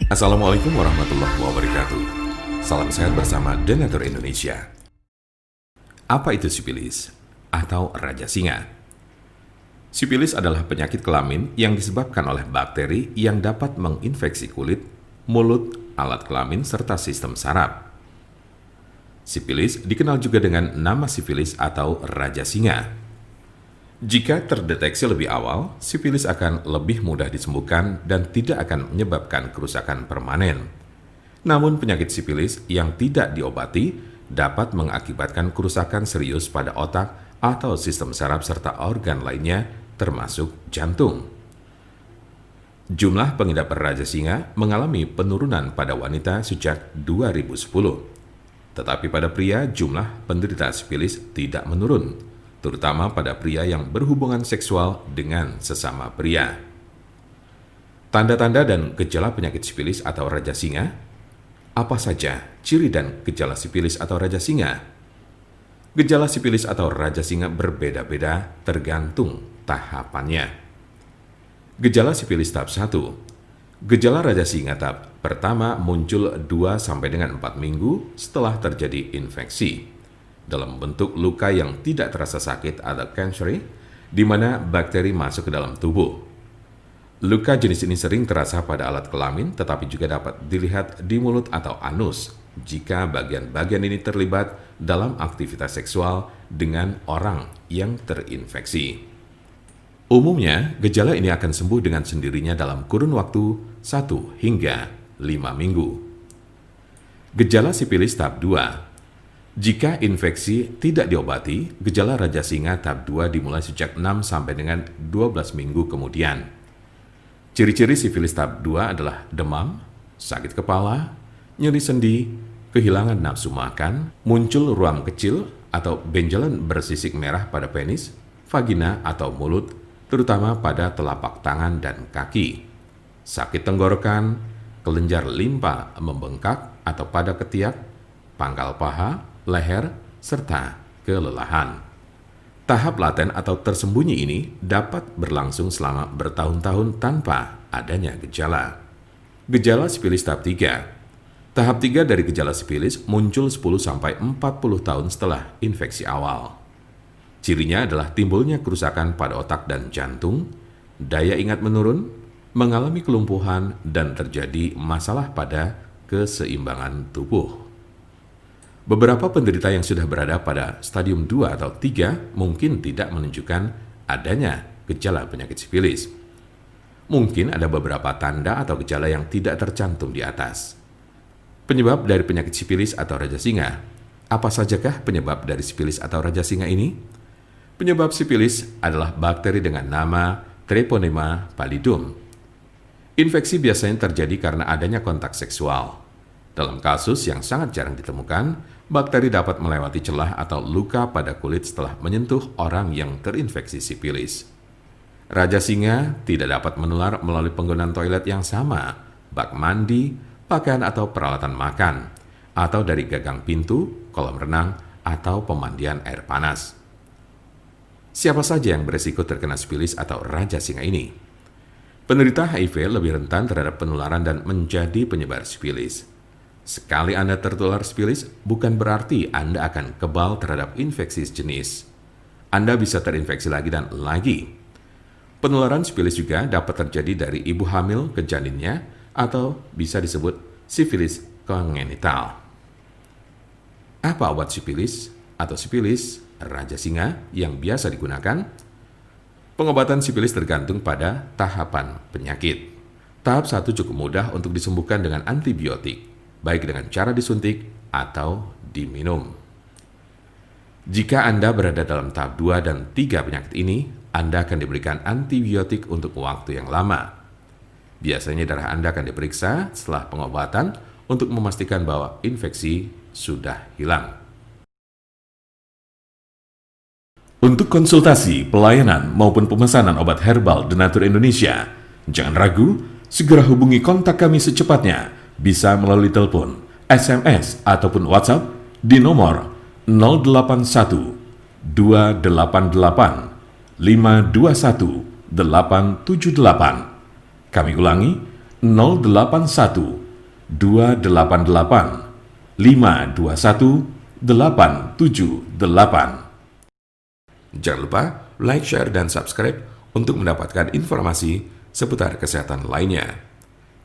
Assalamualaikum warahmatullahi wabarakatuh. Salam sehat bersama Donatur Indonesia. Apa itu sipilis atau raja singa? Sipilis adalah penyakit kelamin yang disebabkan oleh bakteri yang dapat menginfeksi kulit, mulut, alat kelamin, serta sistem saraf. Sipilis dikenal juga dengan nama sifilis atau raja singa. Jika terdeteksi lebih awal, sifilis akan lebih mudah disembuhkan dan tidak akan menyebabkan kerusakan permanen. Namun penyakit sifilis yang tidak diobati dapat mengakibatkan kerusakan serius pada otak atau sistem saraf serta organ lainnya termasuk jantung. Jumlah pengidap raja singa mengalami penurunan pada wanita sejak 2010. Tetapi pada pria jumlah penderita sifilis tidak menurun, terutama pada pria yang berhubungan seksual dengan sesama pria. Tanda-tanda dan gejala penyakit sifilis atau raja singa. Apa saja ciri dan gejala sifilis atau raja singa? Gejala sifilis atau raja singa berbeda-beda tergantung tahapannya. Gejala sifilis tahap 1. Gejala raja singa tahap pertama muncul 2-4 minggu setelah terjadi infeksi dalam bentuk luka yang tidak terasa sakit atau cancer, di mana bakteri masuk ke dalam tubuh. Luka jenis ini sering terasa pada alat kelamin, tetapi juga dapat dilihat di mulut atau anus jika bagian-bagian ini terlibat dalam aktivitas seksual dengan orang yang terinfeksi. Umumnya, gejala ini akan sembuh dengan sendirinya dalam kurun waktu 1 hingga 5 minggu. Gejala sifilis tahap 2. Jika infeksi tidak diobati, gejala raja singa tahap 2 dimulai sejak 6 sampai dengan 12 minggu kemudian. Ciri-ciri sifilis tahap 2 adalah demam, sakit kepala, nyeri sendi, kehilangan nafsu makan, muncul ruam kecil atau benjolan bersisik merah pada penis, vagina atau mulut, terutama pada telapak tangan dan kaki, sakit tenggorokan, kelenjar limpa membengkak atau pada ketiak, pangkal paha, leher, serta kelelahan. Tahap laten atau tersembunyi ini dapat berlangsung selama bertahun-tahun tanpa adanya gejala. Gejala sifilis tahap 3. Tahap 3 dari gejala sifilis muncul 10-40 tahun setelah infeksi awal. Cirinya adalah timbulnya kerusakan pada otak dan jantung, daya ingat menurun, mengalami kelumpuhan, dan terjadi masalah pada keseimbangan tubuh. Beberapa penderita yang sudah berada pada stadium 2 atau 3 mungkin tidak menunjukkan adanya gejala penyakit sifilis. Mungkin ada beberapa tanda atau gejala yang tidak tercantum di atas. Penyebab dari penyakit sifilis atau raja singa. Apa sajakah penyebab dari sifilis atau raja singa ini? Penyebab sifilis adalah bakteri dengan nama Treponema pallidum. Infeksi biasanya terjadi karena adanya kontak seksual. Dalam kasus yang sangat jarang ditemukan, bakteri dapat melewati celah atau luka pada kulit setelah menyentuh orang yang terinfeksi sifilis. Raja singa tidak dapat menular melalui penggunaan toilet yang sama, bak mandi, pakaian atau peralatan makan, atau dari gagang pintu, kolam renang, atau pemandian air panas. Siapa saja yang beresiko terkena sifilis atau raja singa ini? Penderita HIV lebih rentan terhadap penularan dan menjadi penyebar sifilis. Sekali Anda tertular sifilis, bukan berarti Anda akan kebal terhadap infeksi sejenis. Anda bisa terinfeksi lagi dan lagi. Penularan sifilis juga dapat terjadi dari ibu hamil ke janinnya atau bisa disebut sifilis kongenital. Apa obat sifilis atau sifilis raja singa yang biasa digunakan? Pengobatan sifilis tergantung pada tahapan penyakit. Tahap 1 cukup mudah untuk disembuhkan dengan antibiotik, baik dengan cara disuntik atau diminum. Jika Anda berada dalam tahap 2 dan 3 penyakit ini, Anda akan diberikan antibiotik untuk waktu yang lama. Biasanya darah Anda akan diperiksa setelah pengobatan untuk memastikan bahwa infeksi sudah hilang. Untuk konsultasi, pelayanan, maupun pemesanan obat herbal Donatur Indonesia, jangan ragu, segera hubungi kontak kami secepatnya. Bisa melalui telepon, SMS, ataupun WhatsApp di nomor 081 288 521 878. Kami ulangi 081 288 521 878. Jangan lupa like, share, dan subscribe untuk mendapatkan informasi seputar kesehatan lainnya.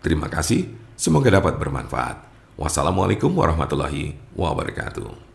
Terima kasih, semoga dapat bermanfaat. Wassalamualaikum warahmatullahi wabarakatuh.